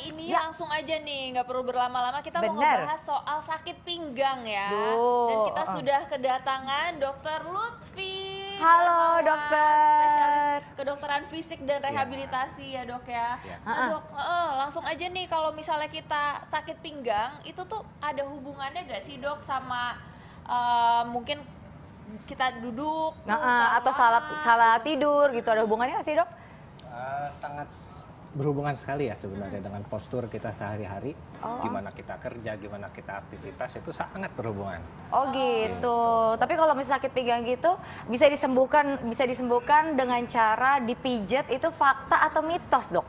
ini Ya. langsung aja nih, nggak perlu berlama-lama. Kita mau Bener. ngebahas soal sakit pinggang ya. Duh, Dan kita sudah kedatangan Dokter Lutfi. Halo, Darmawan, dokter. spesialis kedokteran fisik dan rehabilitasi ya dok ya. Nah dok, langsung aja nih kalau misalnya kita sakit pinggang, itu tuh ada hubungannya nggak sih dok sama mungkin kita duduk tuh, atau lama. salah tidur gitu, ada hubungannya nggak sih dok? Sangat berhubungan sekali ya sebenarnya dengan postur kita sehari-hari. Gimana kita kerja, gimana kita aktivitas, itu sangat berhubungan. Oh gitu. Tapi kalau misalnya sakit pinggang gitu bisa disembuhkan dengan cara dipijat, itu fakta atau mitos dok?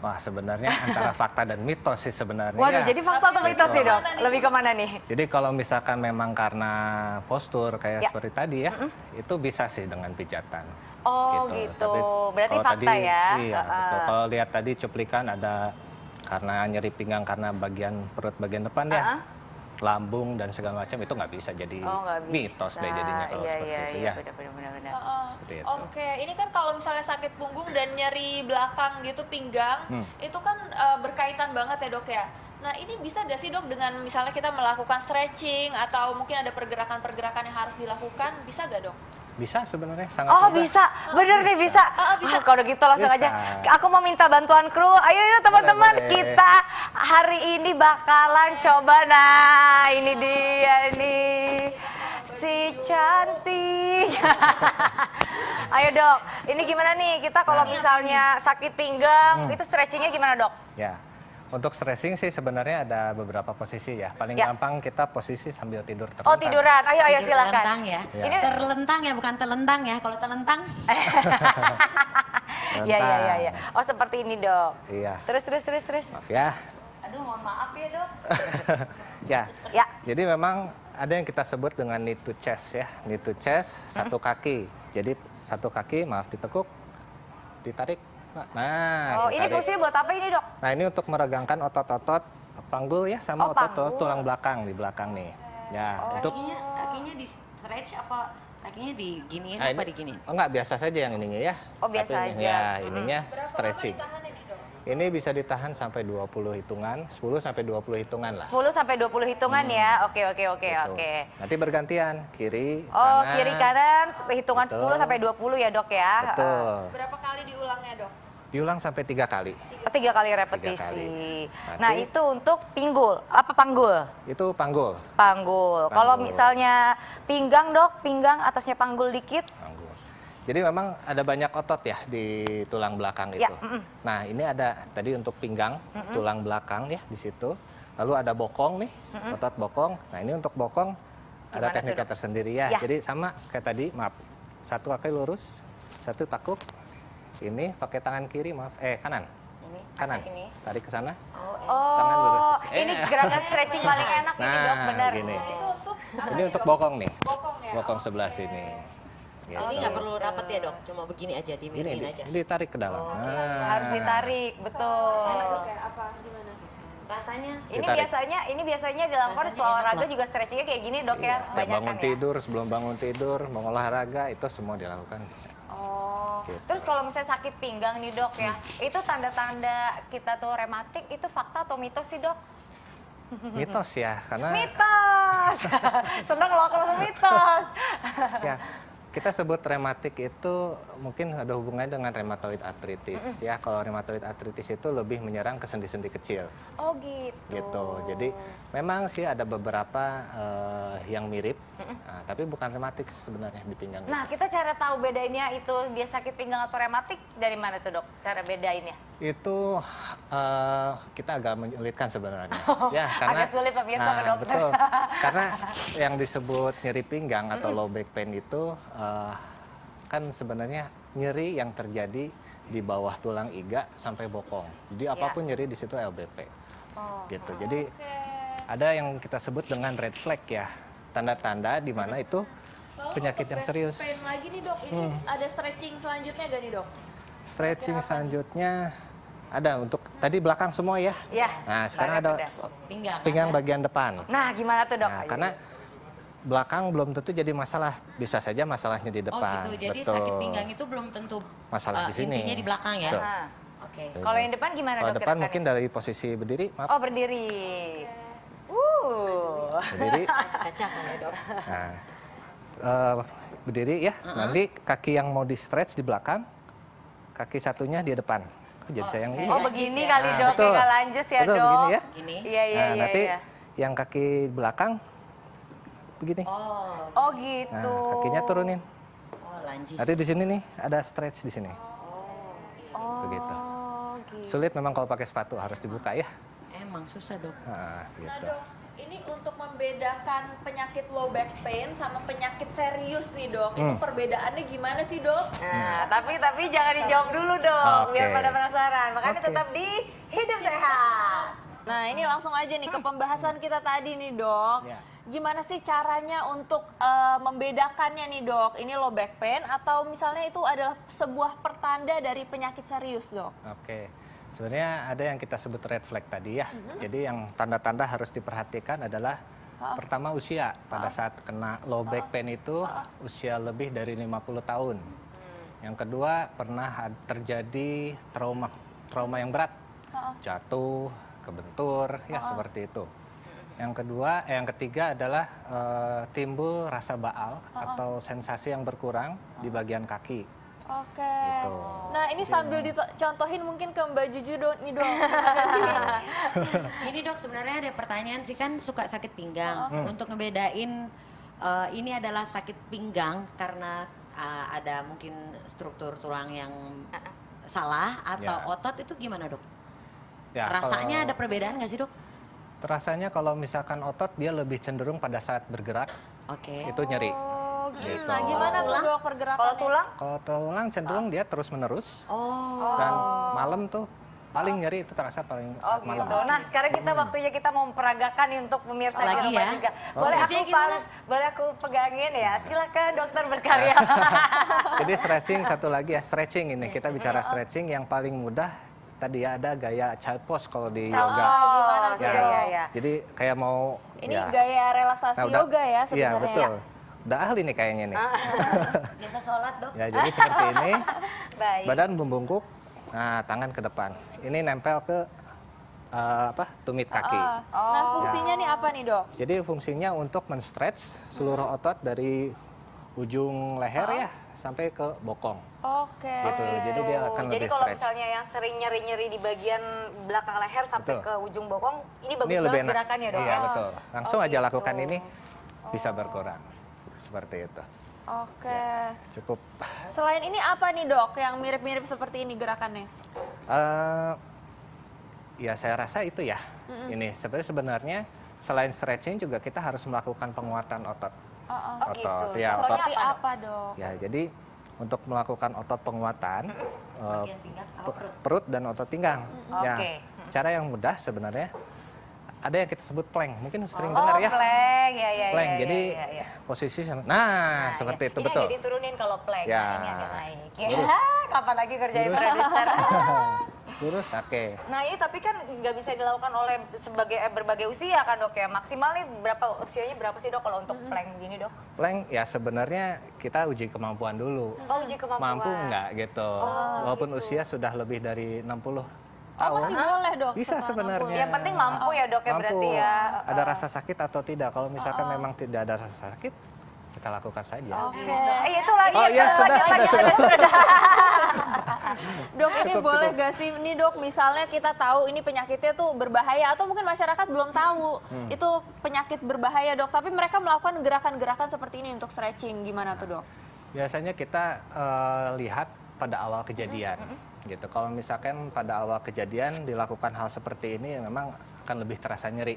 Wah, sebenarnya antara fakta dan mitos sih sebenarnya. Waduh, jadi fakta atau mitos nih dok? Kemana nih? Lebih kemana nih? Jadi kalau misalkan memang karena postur kayak Ya. seperti tadi ya, itu bisa sih dengan pijatan. Oh gitu. Tapi Berarti kalau fakta tadi, ya? Iya, betul. Kalau lihat tadi cuplikan ada karena nyeri pinggang karena bagian perut bagian depan ya, lambung dan segala macam, itu nggak bisa jadi Nggak mitos bisa. deh jadinya kalau Iya, seperti iya, itu iya, ya. benar. Seperti itu. Oke, ini kan kalau misalnya sakit punggung dan nyeri belakang gitu pinggang, itu kan berkaitan banget ya dok ya. Nah ini bisa gak sih dok dengan misalnya kita melakukan stretching atau mungkin ada pergerakan-pergerakan yang harus dilakukan, bisa gak dok? Bisa sebenarnya, sangat Oh mudah. bisa, bener nih bisa. bisa. Kalau gitu langsung Bisa. aja. Aku mau minta bantuan kru. Ayo yuk teman-teman, Boleh. kita hari ini bakalan coba. Nah ini dia nih, si cantik. Ayo dok, ini gimana nih kita kalau misalnya sakit pinggang, itu stretchingnya gimana dok? Ya, untuk stretching sih sebenarnya ada beberapa posisi ya. Paling Ya. gampang kita posisi sambil tidur terlentang. Oh tiduran, ayo Tidur silakan. terlentang ya. Iya. Ini Terlentang ya, bukan telentang ya. Kalau telentang, Iya. Oh seperti ini dok. Iya. Terus. Maaf ya. Aduh mohon maaf ya dok. Ya. Ya. Jadi memang ada yang kita sebut dengan knee to chest ya. Knee to chest, satu kaki. Jadi satu kaki, maaf ditekuk, ditarik. Nah, Oh ini ditarik. fungsinya buat apa ini dok? Nah, ini untuk meregangkan otot-otot panggul ya Oh, sama otot-otot panggul. tulang belakang di belakang nih. Ya, untuk kakinya di stretch apa kakinya diginiin Nah, apa ini- diginiin? Oh, enggak, biasa saja yang ininya ya. Oh, biasa Tapi ini- aja. Ya, ininya stretching. Ditahan ini dok? Ini bisa ditahan sampai 20 hitungan, 10 sampai 20 hitungan lah. 10 sampai 20 hitungan ya. Oke. Gitu. Nanti bergantian, kiri, Oh, kanan. kiri kanan hitungan Betul. 10 sampai 20 ya, Dok ya. Betul. Berapa kali diulangnya dok? Diulang sampai 3 kali. 3 kali repetisi. 3 kali. Nah, Nanti- itu untuk pinggul. Apa panggul? Itu panggul. Panggul. Kalau Panggul. misalnya pinggang, Dok, pinggang atasnya panggul dikit. Panggul. Jadi memang ada banyak otot ya di tulang belakang Ya, itu. Nah, ini ada tadi untuk pinggang, tulang belakang ya di situ. Lalu ada bokong nih, otot bokong. Nah, ini untuk bokong ada Gimana tekniknya tuh, Dok? tersendiri ya. Ya. Jadi sama kayak tadi, maaf. Satu kaki lurus, satu takuk. Ini pakai tangan kiri, maaf. Kanan. Ini, Kanan. ini. Tarik ke sana. Tangan Oh, lurus ke sini. ini gerakan stretching paling enak ini, Dok, Nah, benar. gini. Itu untuk apa Ini nih, untuk Dok? bokong nih. Bokong ya? Bokong sebelah sini. Gitu. Jadi nggak perlu rapet ya dok, cuma begini aja, Ini dimiringin aja. ditarik ke dalam. Nah. Harus ditarik, betul. Dok ya, apa gimana? Rasanya Ini Ditarik. biasanya dilakukan Rasanya setelah enak olahraga banget. juga stretchingnya kayak gini, Dok ya. Iya, tiap Kebanyakan bangun ya. tidur, sebelum bangun tidur, mau olahraga, itu semua dilakukan. Oh, Gitu. terus kalau misalnya sakit pinggang nih dok ya, itu tanda-tanda kita tuh rematik itu fakta atau mitos sih dok? Mitos ya, karena Mitos! Seneng loh kalau mitos. ya kita sebut rematik itu mungkin ada hubungannya dengan rheumatoid arthritis ya. Kalau rheumatoid arthritis itu lebih menyerang ke sendi-sendi kecil Oh gitu. gitu. Jadi memang sih ada beberapa yang mirip, nah, tapi bukan rematik sebenarnya di pinggang. Nah kita cara tahu bedainnya itu dia sakit pinggang atau rematik dari mana tuh dok? Cara bedainnya? Itu kita agak menyulitkan sebenarnya. Ya, agak sulit pemirsa ke dokter. Betul. Karena yang disebut nyeri pinggang atau low back pain itu kan sebenarnya nyeri yang terjadi di bawah tulang iga sampai bokong. Jadi apapun nyeri di situ LBP. Oh. Gitu. Jadi ada yang kita sebut dengan red flag ya. Tanda-tanda di mana itu penyakit yang serius. Pain lagi nih dok, ini ada stretching selanjutnya gak nih dok? Stretching selanjutnya ada untuk tadi belakang semua ya. Ya. Nah, sekarang ada pinggang pinggang bagian depan. Nah gimana tuh dok? Nah, karena belakang belum tentu jadi masalah, bisa saja masalahnya di Oh depan. gitu, jadi Betul. sakit pinggang itu belum tentu Masalah di sini. intinya di belakang ya. Betul. Nah, Oke. Kalau yang depan gimana Kalau dok? depan gerakannya? mungkin dari posisi berdiri, maaf. Oh berdiri. Berdiri. Kaca kan ya dok? Nah, berdiri ya. Nanti kaki yang mau di stretch di belakang, kaki satunya di depan. Oh, jadi saya yang oke. ini. Oh Lanjut begini ya. kali Nah, dok, betul. nggak lanjut ya Betul, dok. begini ya. Gini. Iya iya Nah, iya. nanti iya. yang kaki belakang begini. Oh. Oh gitu. Nah, kakinya turunin. Oh, lanjut. Nanti di sini nih ada stretch di sini. Oh Begitu. gitu. Sulit memang kalau pakai sepatu, harus dibuka ya. Emang susah dok. Nah, Nah gitu. dok, ini untuk membedakan penyakit low back pain sama penyakit serius nih dok, itu perbedaannya gimana sih dok? Nah, tapi jangan dijawab dulu dong, Oke. biar pada penasaran. Makanya Oke. tetap di Hidup Sehat. Nah ini langsung aja nih ke pembahasan kita tadi nih dok. Ya. Gimana sih caranya untuk membedakannya nih dok? Ini low back pain atau misalnya itu adalah sebuah pertanda dari penyakit serius dok? Oke, sebenarnya ada yang kita sebut red flag tadi ya. Jadi yang tanda-tanda harus diperhatikan adalah pertama usia. Pada saat kena low back pain itu usia lebih dari 50 tahun. Yang kedua pernah terjadi trauma yang berat, jatuh, kebentur, ya seperti itu. Yang ketiga adalah timbul rasa baal atau sensasi yang berkurang di bagian kaki. Oke. Gitu. Nah ini sambil dicontohin mungkin ke Mbak Juju nih dok. Ini dok sebenarnya ada pertanyaan sih, kan suka sakit pinggang. Untuk ngebedain ini adalah sakit pinggang karena ada mungkin struktur tulang yang salah atau Ya. otot, itu gimana dok? Ya, Rasanya kalau- ada perbedaan nggak sih dok? Rasanya kalau misalkan otot dia lebih cenderung pada saat bergerak Oke. itu nyeri. Oh, Gitu. Nah gimana tuh Tulang? dok pergerakannya? Kalau tulang? Kalau tulang cenderung dia terus menerus Oh. dan malam tuh paling nyeri itu terasa paling Oh saat malam. gitu. Nah sekarang kita waktunya kita mau memperagakan nih untuk pemirsa di Lagi rumah ya? juga. Boleh aku, Posisinya gimana? boleh aku pegangin ya? Silakan dokter berkarya. Jadi stretching satu lagi ya, stretching ini kita bicara stretching yang paling mudah tadi ya, ada gaya child pose kalau di yoga. gimana Oh, tuh, iya, dok? iya, iya. Jadi kayak mau Ini ya. gaya relaksasi Nah, udah- yoga ya Iya sebenarnya. betul. Udah ahli nih kayaknya nih. Biasa sholat dok. Ya jadi seperti ini. Baik. Badan membungkuk, nah tangan ke depan. Ini nempel ke tumit kaki. Nah fungsinya nih apa nih dok? Jadi fungsinya untuk men-stretch seluruh otot dari ujung leher ya sampai ke bokong. Oke. Gitu. Jadi dia akan Jadi lebih kalau stretch. misalnya yang sering nyeri-nyeri di bagian belakang leher sampai Betul. ke ujung bokong, ini bagus Ini banget lebih enak. gerakannya dok Iya ya? betul. Langsung Oh, aja gitu. lakukan ini bisa berkurang. Seperti itu. Oke. Cukup. Selain ini apa nih dok yang mirip-mirip seperti ini gerakannya? Eh, ya saya rasa itu ya. Ini sebenarnya selain stretching juga kita harus melakukan penguatan otot. Oh gitu. Otot, ya, Contohnya Seperti apa, Dok? apa dok? Ya, jadi untuk melakukan otot penguatan Bagian pinggang apa perut? perut dan otot pinggang. Ya, Oke. cara yang mudah sebenarnya ada yang kita sebut plank. Mungkin sering Oh, dengar ya. plank, ya. Plank. ya, Jadi ya, ya. posisi Nah, seperti ya. itu Ini betul. Jadi turunin kalau plank, Ya. nah, ini agak naik. Ya, Lurus. kapan lagi kerjain Lurus. produser? Lurus, oke. Nah ini tapi kan nggak bisa dilakukan oleh berbagai usia kan dok ya. Maksimal nih usianya berapa sih dok kalau untuk plank begini dok? Plank ya sebenarnya kita uji kemampuan dulu. Oh uji kemampuan. Mampu nggak gitu. Walaupun usia sudah lebih dari 60 Oh tahun. masih boleh dok? Bisa setelah sebenarnya. Yang penting mampu ya dok ya Mampu. berarti ya. Ada rasa sakit atau tidak? Kalau misalkan memang tidak ada rasa sakit, kita lakukan saja. Oke. Itu lagi. Oh, iya, sudah. Dok ini Cukup, boleh cukup. gak sih ini dok misalnya kita tahu ini penyakitnya tuh berbahaya atau mungkin masyarakat belum tahu itu penyakit berbahaya dok, tapi mereka melakukan gerakan-gerakan seperti ini untuk stretching, gimana tuh dok? Biasanya kita lihat pada awal kejadian. Gitu. Kalau misalkan pada awal kejadian dilakukan hal seperti ini, memang akan lebih terasa nyeri.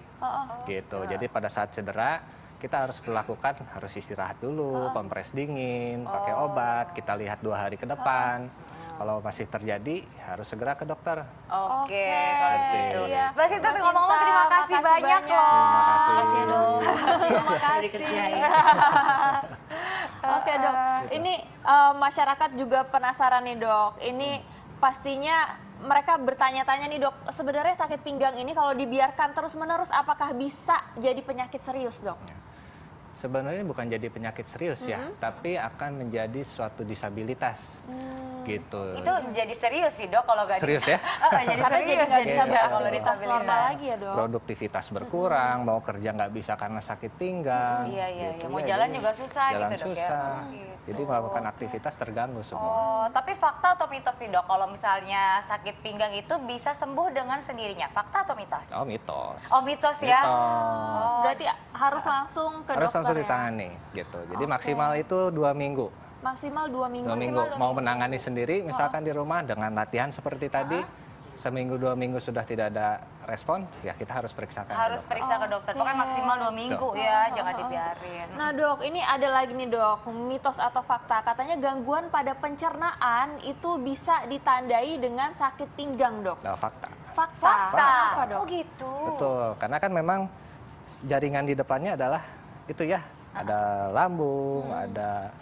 Gitu. Jadi pada saat cedera kita harus harus istirahat dulu, kompres dingin, pakai obat. Kita lihat 2 hari ke depan. Kalau masih terjadi, harus segera ke dokter. Oke, Oke, kalau Seperti gitu. iya. Mbak Sinta Mbak ngomong-ngomong Sinta, terima kasih makasih banyak banyak. loh. Terima kasih. Makasih ya dok. Terima Udah kasih. dikerjain. Oke dok, ini masyarakat juga penasaran nih dok. Ini pastinya mereka bertanya-tanya nih dok, sebenarnya sakit pinggang ini kalau dibiarkan terus-menerus apakah bisa jadi penyakit serius dok? Sebenarnya bukan jadi penyakit serius ya, tapi akan menjadi suatu disabilitas. Gitu. Itu jadi serius sih dok kalau nggak Serius bisa. ya? Jadi Karena jadi serius nggak bisa jadi kalau beraktivitas disabilitas. normal lagi ya dok. Produktivitas berkurang, mau kerja nggak bisa karena sakit pinggang. Iya, iya, gitu iya. Mau ya. jalan Jadi juga susah jalan gitu, Dok, ya? susah. Oh, gitu. Jadi melakukan aktivitas terganggu semua. Oh, tapi fakta atau mitos nih dok? Kalau misalnya sakit pinggang itu bisa sembuh dengan sendirinya. Fakta atau mitos? Oh, mitos. Oh, mitos ya? Mitos. Berarti harus langsung ke Harus dokter langsung ya? ditangani gitu. Jadi Oke. maksimal itu 2 minggu. Maksimal 2 minggu. 2 minggu. Mau menangani sendiri misalkan di rumah dengan latihan seperti tadi. Seminggu 2 minggu sudah tidak ada respon, ya kita harus periksakan. ke Harus dokter. periksa ke dokter. Oke. Pokoknya maksimal 2 minggu ya, jangan dibiarin. Nah dok, ini ada lagi nih dok, mitos atau fakta. Katanya gangguan pada pencernaan itu bisa ditandai dengan sakit pinggang dok. Nah, fakta. Fakta. Kenapa dok? Oh gitu. Betul, karena kan memang jaringan di depannya adalah itu ya, ada lambung, ada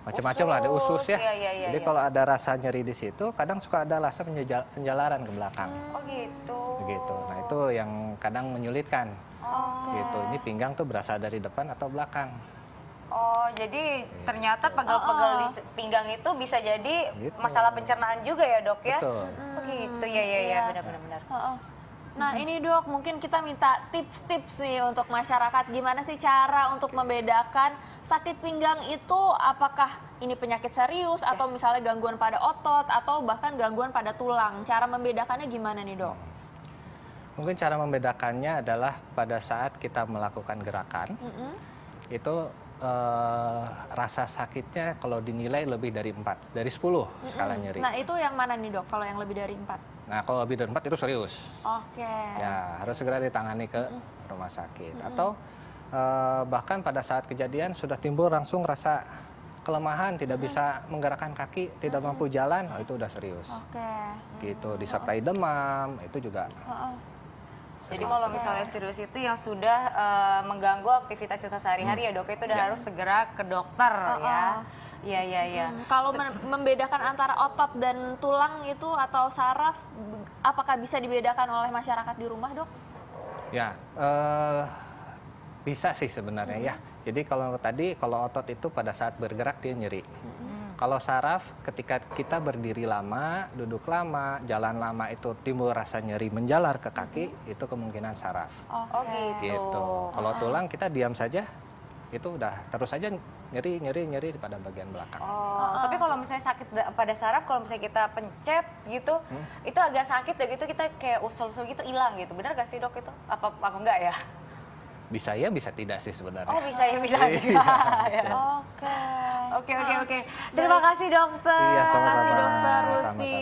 macam-macam lah, ada usus ya. Iya, iya, iya, Jadi iya. kalau ada rasa nyeri di situ, kadang suka ada rasa penjalaran ke belakang. Oh gitu. Begitu. Nah, itu yang kadang menyulitkan. Oh. Gitu. Ini pinggang tuh berasal dari depan atau belakang. Oh, jadi ternyata pegel-pegel di pinggang itu bisa jadi Gitu. masalah pencernaan juga ya dok ya? Betul. Oh gitu, ya ya ya, Iya. benar-benar. Heeh. Nah ini dok, mungkin kita minta tips-tips nih untuk masyarakat. Gimana sih cara untuk membedakan sakit pinggang itu apakah ini penyakit serius atau misalnya gangguan pada otot atau bahkan gangguan pada tulang. Cara membedakannya gimana nih dok? Mungkin cara membedakannya adalah pada saat kita melakukan gerakan, itu rasa sakitnya kalau dinilai lebih dari 4, dari 10 skala nyeri. Nah itu yang mana nih dok kalau yang lebih dari 4? Nah, kalau lebih dari 4 itu serius. Oke. Ya, harus segera ditangani ke rumah sakit. Atau bahkan pada saat kejadian sudah timbul langsung rasa kelemahan, tidak bisa menggerakkan kaki, tidak mampu jalan, oh, itu udah serius. Oke. Gitu, disertai demam, itu juga. Heeh. Jadi kalau misalnya serius itu yang sudah mengganggu aktivitas kita sehari-hari ya dok, itu udah harus segera ke dokter ya. Iya iya iya. Kalau membedakan antara otot dan tulang itu atau saraf, apakah bisa dibedakan oleh masyarakat di rumah dok? Ya, bisa sih sebenarnya ya. Jadi kalau tadi, kalau otot itu pada saat bergerak dia nyeri. Kalau saraf, ketika kita berdiri lama, duduk lama, jalan lama itu timbul rasa nyeri menjalar ke kaki, itu kemungkinan saraf. Oh gitu. Gitu. Kalau tulang kita diam saja, itu udah terus saja nyeri pada bagian belakang. Oh, tapi kalau misalnya sakit pada saraf, kalau misalnya kita pencet gitu, itu agak sakit ya gitu, kita kayak usul-usul gitu hilang gitu. Benar gak sih dok itu? Apa enggak ya? Bisa ya, bisa tidak sih sebenarnya. Oh bisa ya, bisa Iya. juga. Ya. Oke. Oke oke oke. Terima kasih dokter. Iya, Terima sama-sama. kasih dokter Sama-sama. Lutfi.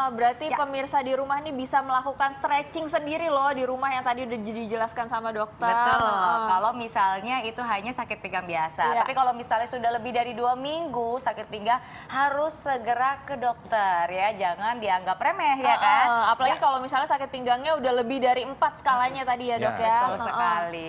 Berarti pemirsa di rumah nih bisa melakukan stretching sendiri loh di rumah yang tadi udah dijelaskan sama dokter. Betul. Kalau misalnya itu hanya sakit pinggang biasa. Iya. Tapi kalau misalnya sudah lebih dari 2 minggu sakit pinggang, harus segera ke dokter ya. Jangan dianggap remeh ya kan. Apalagi kalau misalnya sakit pinggangnya udah lebih dari 4 skalanya tadi ya dok Ya, ya. Betul sekali.